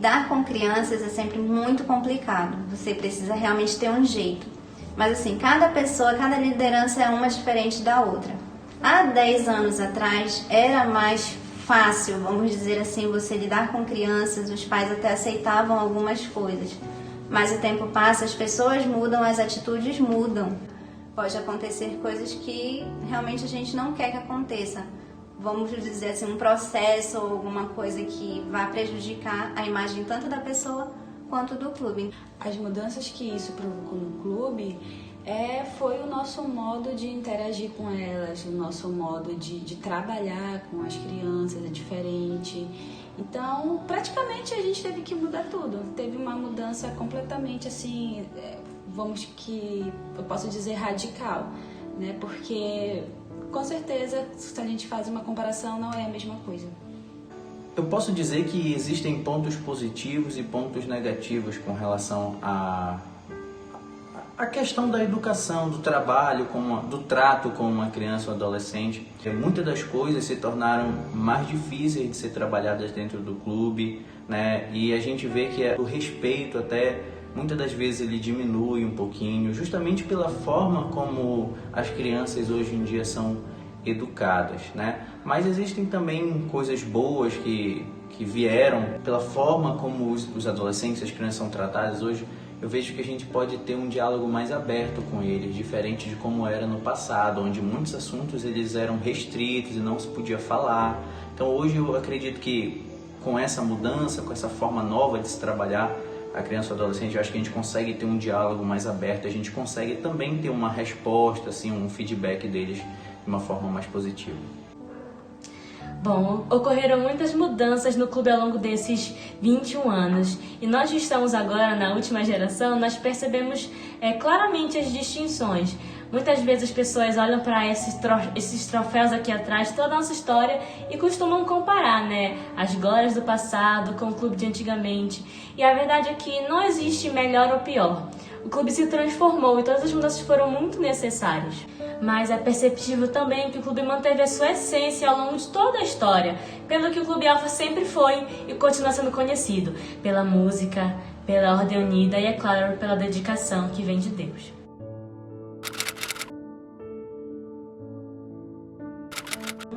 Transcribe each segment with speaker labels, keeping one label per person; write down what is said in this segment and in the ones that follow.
Speaker 1: lidar com crianças é sempre muito complicado. Você precisa realmente ter um jeito. Mas assim, cada pessoa, cada liderança é uma diferente da outra. Há 10 anos atrás era mais fácil, vamos dizer assim, você lidar com crianças, os pais até aceitavam algumas coisas. Mas o tempo passa, as pessoas mudam, as atitudes mudam. Pode acontecer coisas que realmente a gente não quer que aconteça. Vamos dizer assim, um processo ou alguma coisa que vá prejudicar a imagem tanto da pessoa quanto do clube.
Speaker 2: As mudanças que isso provocou no clube foi o nosso modo de interagir com elas, o nosso modo de trabalhar com as crianças, é diferente. Então, praticamente a gente teve que mudar tudo. Teve uma mudança completamente assim, eu posso dizer radical, né? Porque, com certeza, se a gente faz uma comparação, não é a mesma coisa.
Speaker 3: Eu posso dizer que existem pontos positivos e pontos negativos com relação à questão da educação, do trabalho, do trato com uma criança ou adolescente. Muitas das coisas se tornaram mais difíceis de ser trabalhadas dentro do clube, né? E a gente vê que o respeito até muitas das vezes ele diminui um pouquinho, justamente pela forma como as crianças hoje em dia são educadas, né? Mas existem também coisas boas que vieram pela forma como os adolescentes, as crianças são tratadas hoje. Eu vejo que a gente pode ter um diálogo mais aberto com eles, diferente de como era no passado, onde muitos assuntos eles eram restritos e não se podia falar. Então hoje eu acredito que com essa mudança, com essa forma nova de se trabalhar a criança ou adolescente, eu acho que a gente consegue ter um diálogo mais aberto, a gente consegue também ter uma resposta, assim, um feedback deles de uma forma mais positiva.
Speaker 4: Bom, ocorreram muitas mudanças no clube ao longo desses 21 anos e nós que estamos agora na última geração, nós percebemos claramente as distinções. Muitas vezes as pessoas olham para esses troféus aqui atrás, toda a nossa história, e costumam comparar, né, as glórias do passado com o clube de antigamente. E a verdade é que não existe melhor ou pior. O clube se transformou e todas as mudanças foram muito necessárias. Mas é perceptível também que o clube manteve a sua essência ao longo de toda a história, pelo que o Clube Alfa sempre foi e continua sendo conhecido, pela música, pela ordem unida e, é claro, pela dedicação que vem de Deus.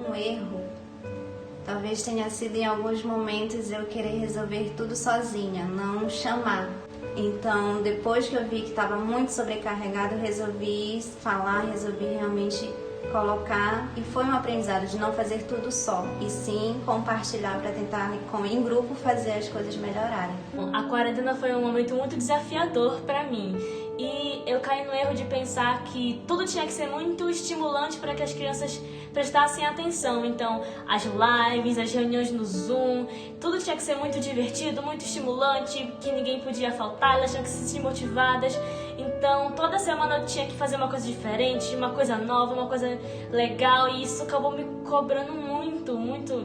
Speaker 1: Um erro talvez tenha sido em alguns momentos eu querer resolver tudo sozinha, não chamar. Então, depois que eu vi que estava muito sobrecarregado, eu resolvi falar, resolvi realmente colocar, e foi um aprendizado de não fazer tudo só, e sim compartilhar para tentar, em grupo, fazer as coisas melhorarem.
Speaker 4: A quarentena foi um momento muito desafiador para mim, e eu caí no erro de pensar que tudo tinha que ser muito estimulante para que as crianças prestassem atenção. Então, as lives, as reuniões no Zoom, tudo tinha que ser muito divertido, muito estimulante, que ninguém podia faltar, elas tinham que se sentir motivadas. Então, toda semana eu tinha que fazer uma coisa diferente, uma coisa nova, uma coisa legal, e isso acabou me cobrando muito.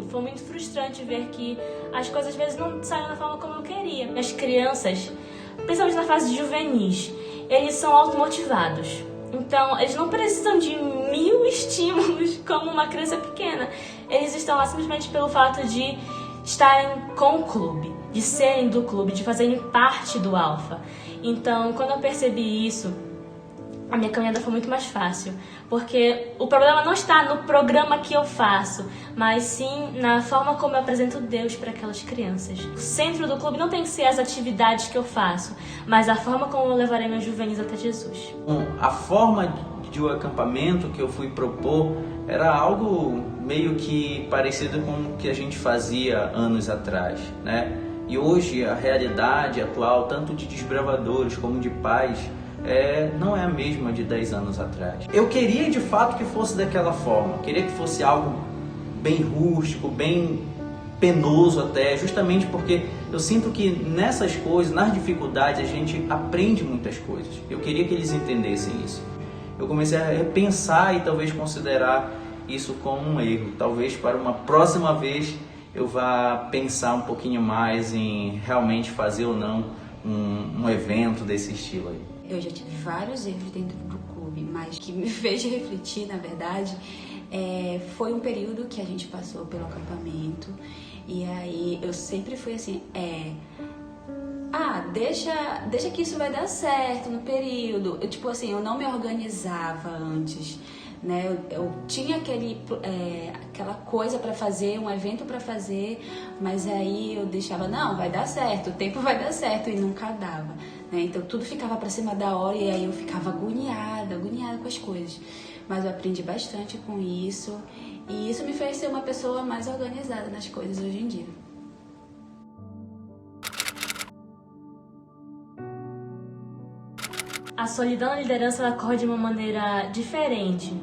Speaker 4: Foi muito frustrante ver que as coisas às vezes não saíram da forma como eu queria. As crianças, principalmente na fase de juvenis, eles são automotivados. Então, eles não precisam de 1000 estímulos como uma criança pequena. Eles estão lá simplesmente pelo fato de estarem com o clube, de serem do clube, de fazerem parte do Alfa. Então, quando eu percebi isso, a minha caminhada foi muito mais fácil, porque o problema não está no programa que eu faço, mas sim na forma como eu apresento Deus para aquelas crianças. O centro do clube não tem que ser as atividades que eu faço, mas a forma como eu levarei meus juvenis até Jesus.
Speaker 3: A forma de um acampamento que eu fui propor era algo meio que parecido com o que a gente fazia anos atrás, né? E hoje a realidade atual, tanto de desbravadores como de pais, não é a mesma de 10 anos atrás. Eu queria de fato que fosse daquela forma, queria que fosse algo bem rústico, bem penoso até, justamente porque eu sinto que nessas coisas, nas dificuldades, a gente aprende muitas coisas. Eu queria que eles entendessem isso. Eu comecei a repensar e talvez considerar isso como um erro. Talvez para uma próxima vez eu vá pensar um pouquinho mais em realmente fazer ou não um evento desse estilo aí.
Speaker 2: Eu já tive vários erros dentro do clube, mas o que me fez refletir, na verdade, foi um período que a gente passou pelo acampamento, e aí eu sempre fui assim, deixa que isso vai dar certo no período. Eu, tipo assim, eu não me organizava antes, né? Eu tinha aquela coisa para fazer, um evento para fazer, mas aí eu deixava, não, vai dar certo, o tempo vai dar certo, e nunca dava, né? Então tudo ficava para cima da hora e aí eu ficava agoniada com as coisas. Mas eu aprendi bastante com isso e isso me fez ser uma pessoa mais organizada nas coisas hoje em dia.
Speaker 4: A solidão na liderança ela ocorre de uma maneira diferente,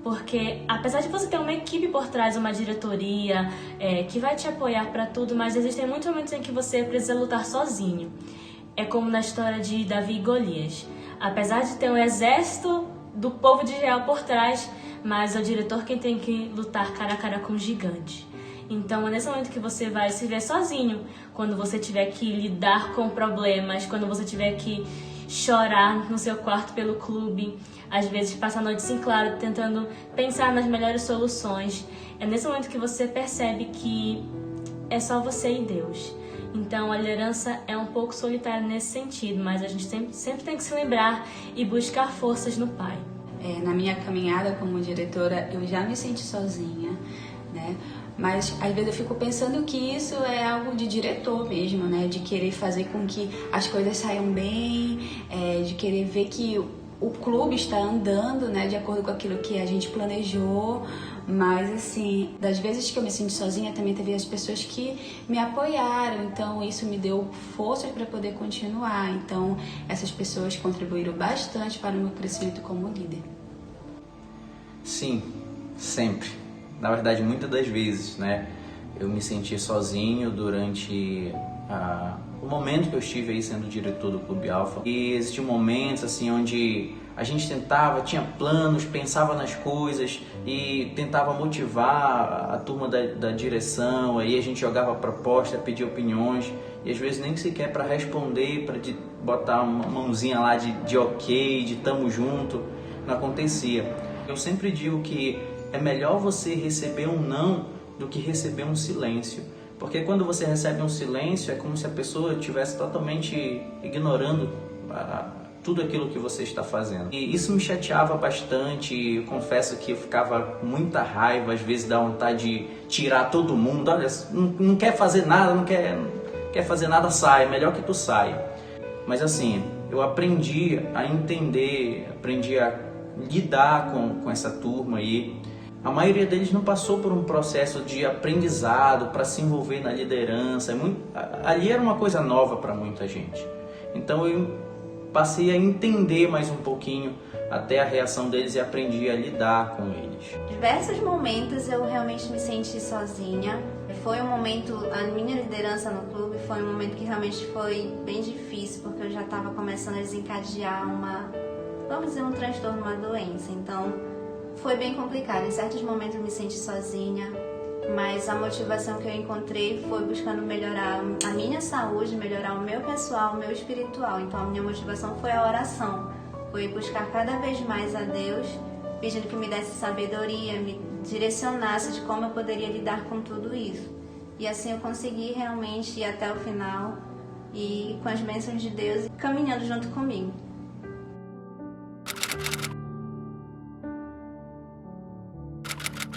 Speaker 4: porque apesar de você ter uma equipe por trás, uma diretoria que vai te apoiar para tudo, mas existem muitos momentos em que você precisa lutar sozinho. É como na história de Davi e Golias. Apesar de ter um exército do povo de Israel por trás, mas é o diretor quem tem que lutar cara a cara com o gigante. Então é nesse momento que você vai se ver sozinho, quando você tiver que lidar com problemas, quando você tiver que chorar no seu quarto pelo clube, às vezes passar noites em claro tentando pensar nas melhores soluções. É nesse momento que você percebe que é só você e Deus. Então a liderança é um pouco solitária nesse sentido, mas a gente sempre tem que se lembrar e buscar forças no Pai.
Speaker 2: Na minha caminhada como diretora, eu já me senti sozinha, né? Mas às vezes eu fico pensando que isso é algo de diretor mesmo, né? De querer fazer com que as coisas saiam bem, de querer ver que o clube está andando, né? De acordo com aquilo que a gente planejou. Mas assim, das vezes que eu me senti sozinha, também teve as pessoas que me apoiaram. Então isso me deu forças para poder continuar. Então essas pessoas contribuíram bastante para o meu crescimento como líder.
Speaker 3: Sim, sempre. Na verdade, muitas das vezes, né? Eu me senti sozinho durante o momento que eu estive aí sendo diretor do Clube Alfa. E existiam momentos assim onde a gente tinha planos, pensava nas coisas e tentava motivar a turma da direção. Aí a gente jogava proposta, pedia opiniões e às vezes nem sequer para responder, para botar uma mãozinha lá de ok, de tamo junto, não acontecia. Eu sempre digo que é melhor você receber um não do que receber um silêncio. Porque quando você recebe um silêncio, é como se a pessoa estivesse totalmente ignorando tudo aquilo que você está fazendo. E isso me chateava bastante. Eu confesso que eu ficava com muita raiva, às vezes dá vontade de tirar todo mundo. Olha, não quer fazer nada, não quer fazer nada, sai, melhor que tu saia. Mas assim, eu aprendi a entender, aprendi a lidar com essa turma aí. A maioria deles não passou por um processo de aprendizado para se envolver na liderança. Ali era uma coisa nova para muita gente. Então eu passei a entender mais um pouquinho até a reação deles e aprendi a lidar com eles.
Speaker 1: Diversos momentos eu realmente me senti sozinha. Foi um momento, a minha liderança no clube foi um momento que realmente foi bem difícil, porque eu já estava começando a desencadear um transtorno, uma doença. Então foi bem complicado. Em certos momentos eu me senti sozinha, mas a motivação que eu encontrei foi buscando melhorar a minha saúde, melhorar o meu pessoal, o meu espiritual. Então a minha motivação foi a oração, foi buscar cada vez mais a Deus, pedindo que me desse sabedoria, me direcionasse de como eu poderia lidar com tudo isso. E assim eu consegui realmente ir até o final e com as bênçãos de Deus caminhando junto comigo.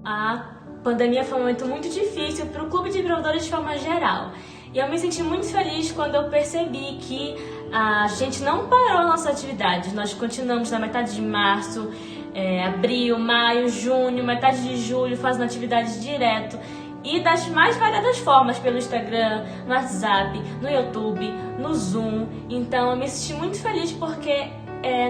Speaker 4: A pandemia foi um momento muito difícil para o Clube de Provedores de forma geral. E eu me senti muito feliz quando eu percebi que a gente não parou a nossa atividade. Nós continuamos na metade de março, abril, maio, junho, metade de julho, fazendo atividades direto. E das mais variadas formas, pelo Instagram, no WhatsApp, no YouTube, no Zoom. Então eu me senti muito feliz porque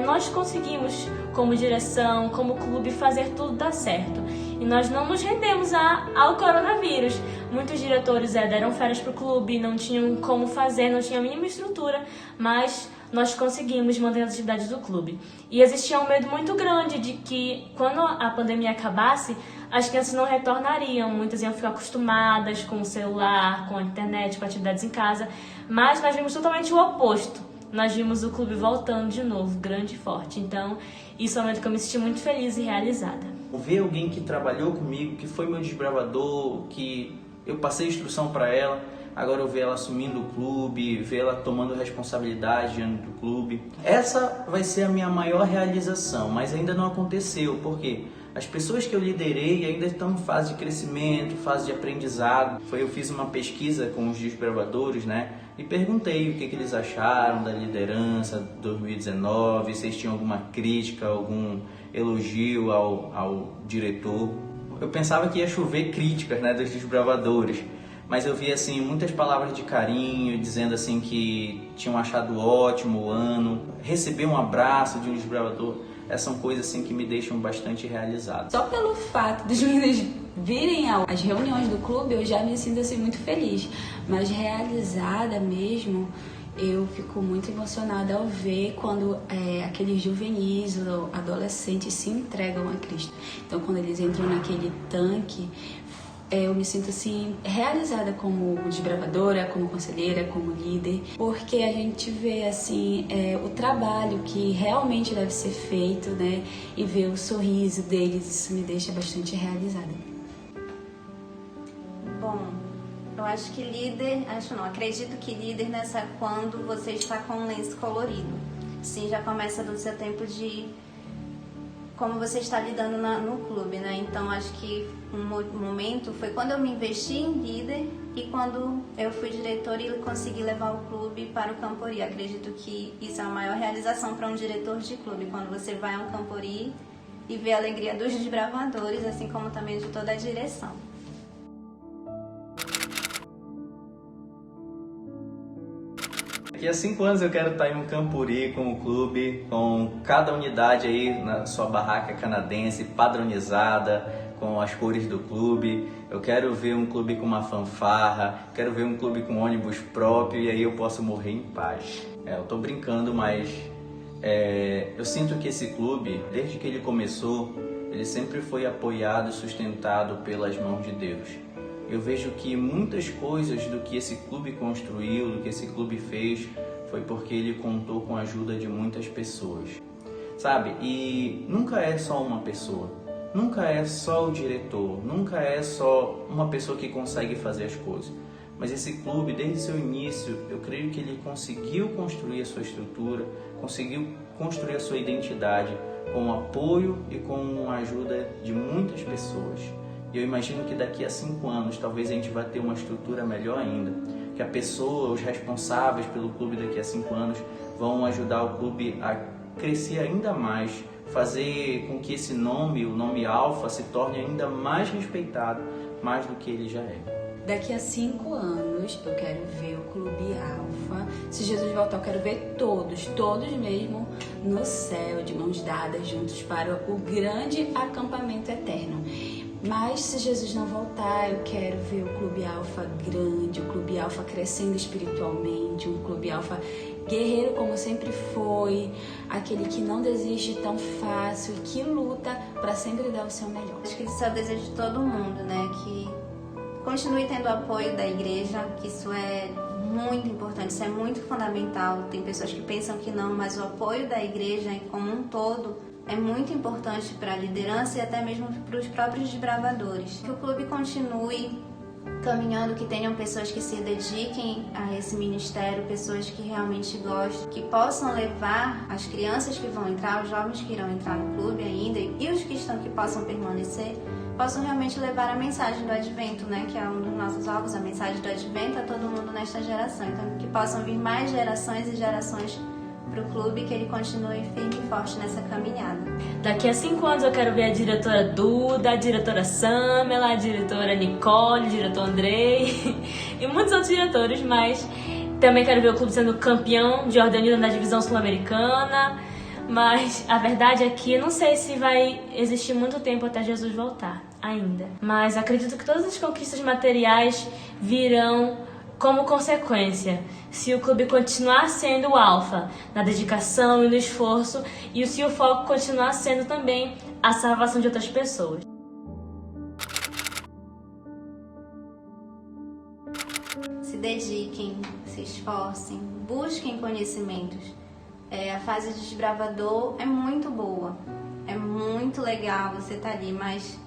Speaker 4: nós conseguimos, como direção, como clube, fazer tudo dar certo. E nós não nos rendemos ao coronavírus. Muitos diretores deram férias para o clube, não tinham como fazer, não tinha a mínima estrutura, mas nós conseguimos manter as atividades do clube. E existia um medo muito grande de que, quando a pandemia acabasse, as crianças não retornariam. Muitas iam ficar acostumadas com o celular, com a internet, com atividades em casa, mas nós vimos totalmente o oposto. Nós vimos o clube voltando de novo, grande e forte. Então, isso é um momento que eu me senti muito feliz e realizada.
Speaker 3: Ver alguém que trabalhou comigo, que foi meu desbravador, que eu passei instrução para ela, agora eu ver ela assumindo o clube, ver ela tomando responsabilidade diante do clube. Essa vai ser a minha maior realização, mas ainda não aconteceu, porque as pessoas que eu liderei ainda estão em fase de crescimento, fase de aprendizado. Eu fiz uma pesquisa com os desbravadores, né? E perguntei o que eles acharam da liderança 2019, se eles tinham alguma crítica, algum elogio ao diretor. Eu pensava que ia chover críticas, né, dos desbravadores, mas eu vi assim muitas palavras de carinho, dizendo assim que tinham achado ótimo o ano, receber um abraço de um desbravador. Essas são coisas assim que me deixam bastante realizado.
Speaker 2: Só pelo fato dos meninos virem às reuniões do clube, eu já me sinto assim muito feliz, mas realizada mesmo. Eu fico muito emocionada ao ver quando aqueles juvenis ou adolescentes se entregam a Cristo. Então, quando eles entram naquele tanque, eu me sinto assim realizada como desbravadora, como conselheira, como líder, porque a gente vê assim o trabalho que realmente deve ser feito, né? E ver o sorriso deles, isso me deixa bastante realizada.
Speaker 1: Bom, eu acho que acredito que líder nessa quando você está com um lenço colorido. Sim, já começa do seu tempo de como você está lidando no clube, né? Então, acho que um momento foi quando eu me investi em líder e quando eu fui diretora e consegui levar o clube para o Campori. Acredito que isso é a maior realização para um diretor de clube, quando você vai a um Campori e vê a alegria dos desbravadores, assim como também de toda a direção.
Speaker 3: Daqui a 5 anos eu quero estar em um Campori com o clube, com cada unidade aí na sua barraca canadense, padronizada, com as cores do clube. Eu quero ver um clube com uma fanfarra, quero ver um clube com ônibus próprio e aí eu posso morrer em paz. Eu tô brincando, mas eu sinto que esse clube, desde que ele começou, ele sempre foi apoiado e sustentado pelas mãos de Deus. Eu vejo que muitas coisas do que esse clube construiu, do que esse clube fez, foi porque ele contou com a ajuda de muitas pessoas, sabe? E nunca é só uma pessoa, nunca é só o diretor, nunca é só uma pessoa que consegue fazer as coisas. Mas esse clube, desde seu início, eu creio que ele conseguiu construir a sua estrutura, conseguiu construir a sua identidade com o apoio e com a ajuda de muitas pessoas. E eu imagino que daqui a 5 anos, talvez a gente vai ter uma estrutura melhor ainda, que a pessoa, os responsáveis pelo clube daqui a 5 anos vão ajudar o clube a crescer ainda mais, fazer com que esse nome, o nome Alfa, se torne ainda mais respeitado, mais do que ele já é.
Speaker 2: Daqui a 5 anos eu quero ver o Clube Alfa. Se Jesus voltar, eu quero ver todos mesmo no céu, de mãos dadas, juntos para o grande acampamento eterno. Mas se Jesus não voltar, eu quero ver o Clube Alfa grande, o Clube Alfa crescendo espiritualmente, um Clube Alfa guerreiro como sempre foi, aquele que não desiste tão fácil e que luta para sempre dar o seu melhor.
Speaker 1: Acho que isso é o desejo de todo mundo, né? Que continue tendo o apoio da igreja, que isso é muito importante, isso é muito fundamental. Tem pessoas que pensam que não, mas o apoio da igreja como um todo é muito importante para a liderança e até mesmo para os próprios desbravadores. Que o clube continue caminhando, que tenham pessoas que se dediquem a esse ministério, pessoas que realmente gostem, que possam levar as crianças que vão entrar, os jovens que irão entrar no clube ainda e os que possam permanecer, possam realmente levar a mensagem do Advento, né? Que é um dos nossos alvos, a mensagem do Advento a todo mundo nesta geração. Então, que possam vir mais gerações e gerações para o clube, que ele continue firme e forte nessa caminhada.
Speaker 4: Daqui a 5 anos eu quero ver a diretora Duda, a diretora Samela, a diretora Nicole, o diretor Andrei e muitos outros diretores, mas também quero ver o clube sendo campeão de Ordem Unida na divisão sul-americana. Mas a verdade é que não sei se vai existir muito tempo até Jesus voltar ainda. Mas acredito que todas as conquistas materiais virão como consequência, se o clube continuar sendo o alfa na dedicação e no esforço, e se o foco continuar sendo também a salvação de outras pessoas.
Speaker 1: Se dediquem, se esforcem, busquem conhecimentos. A fase de desbravador é muito boa, é muito legal você estar ali, mas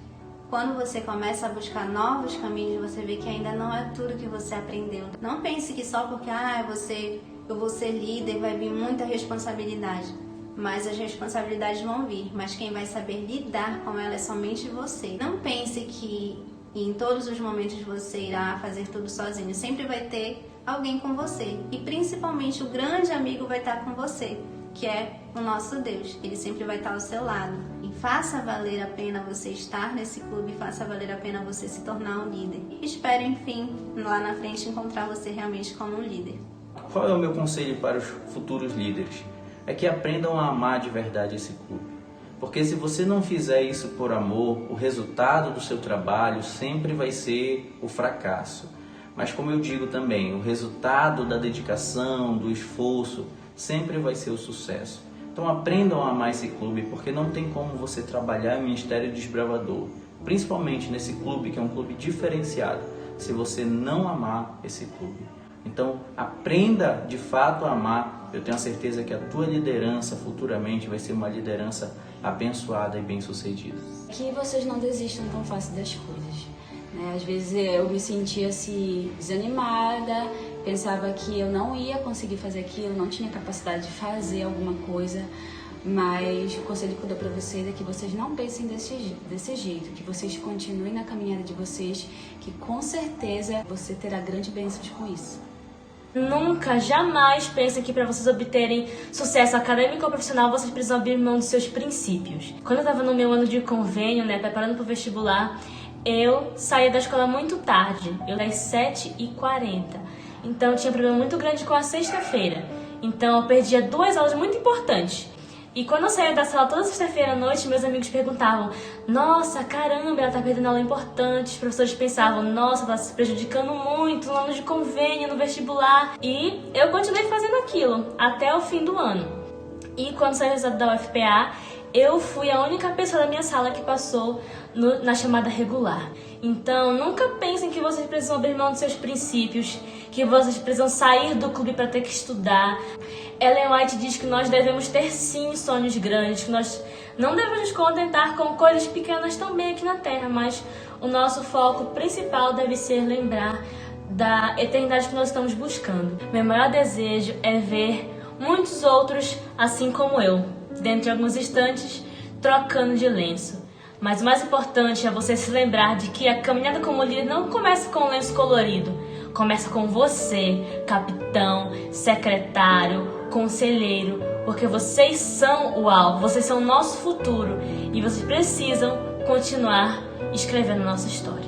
Speaker 1: Quando você começa a buscar novos caminhos, você vê que ainda não é tudo que você aprendeu. Não pense que só porque eu vou ser líder vai vir muita responsabilidade. Mas as responsabilidades vão vir, mas quem vai saber lidar com ela é somente você. Não pense que em todos os momentos você irá fazer tudo sozinho. Sempre vai ter alguém com você. E principalmente o grande amigo vai estar com você, que é o nosso Deus. Ele sempre vai estar ao seu lado. E faça valer a pena você estar nesse clube, faça valer a pena você se tornar um líder. E espero, enfim, lá na frente encontrar você realmente como um líder.
Speaker 3: Qual é o meu conselho para os futuros líderes? É que aprendam a amar de verdade esse clube. Porque se você não fizer isso por amor, o resultado do seu trabalho sempre vai ser o fracasso. Mas como eu digo também, o resultado da dedicação, do esforço, sempre vai ser o sucesso. Então aprendam a amar esse clube, porque não tem como você trabalhar em Ministério Desbravador, principalmente nesse clube que é um clube diferenciado, se você não amar esse clube. Então aprenda de fato a amar. Eu tenho a certeza que a tua liderança futuramente vai ser uma liderança abençoada e bem-sucedida.
Speaker 2: Que vocês não desistam tão fácil das coisas, né? Às vezes eu me sentia assim, desanimada, pensava que eu não ia conseguir fazer aquilo, não tinha capacidade de fazer alguma coisa, mas o conselho que eu dou para vocês é que vocês não pensem desse jeito, que vocês continuem na caminhada de vocês, que com certeza você terá grande bênção com isso.
Speaker 4: Nunca, jamais pensem que para vocês obterem sucesso acadêmico ou profissional, vocês precisam abrir mão dos seus princípios. Quando eu estava no meu ano de convênio, preparando para o vestibular, eu saía da escola muito tarde, eu das 7h40. Então eu tinha um problema muito grande com a sexta-feira. Então eu perdia 2 aulas muito importantes. E quando eu saía da sala toda sexta-feira à noite, meus amigos perguntavam: nossa, caramba, ela tá perdendo aula importante. Os professores pensavam: nossa, ela tá se prejudicando muito no ano de convênio, no vestibular. E eu continuei fazendo aquilo até o fim do ano. E quando saiu o resultado da UFPA, eu fui a única pessoa da minha sala que passou na chamada regular. Então, nunca pensem que vocês precisam abrir mão dos seus princípios, que vocês precisam sair do clube para ter que estudar. Ellen White diz que nós devemos ter sim sonhos grandes, que nós não devemos nos contentar com coisas pequenas também aqui na Terra, mas o nosso foco principal deve ser lembrar da eternidade que nós estamos buscando. Meu maior desejo é ver muitos outros assim como eu, dentro de alguns instantes, trocando de lenço. Mas o mais importante é você se lembrar de que a caminhada como líder não começa com um lenço colorido. Começa com você, capitão, secretário, conselheiro, porque vocês são o alvo, vocês são o nosso futuro e vocês precisam continuar escrevendo nossa história.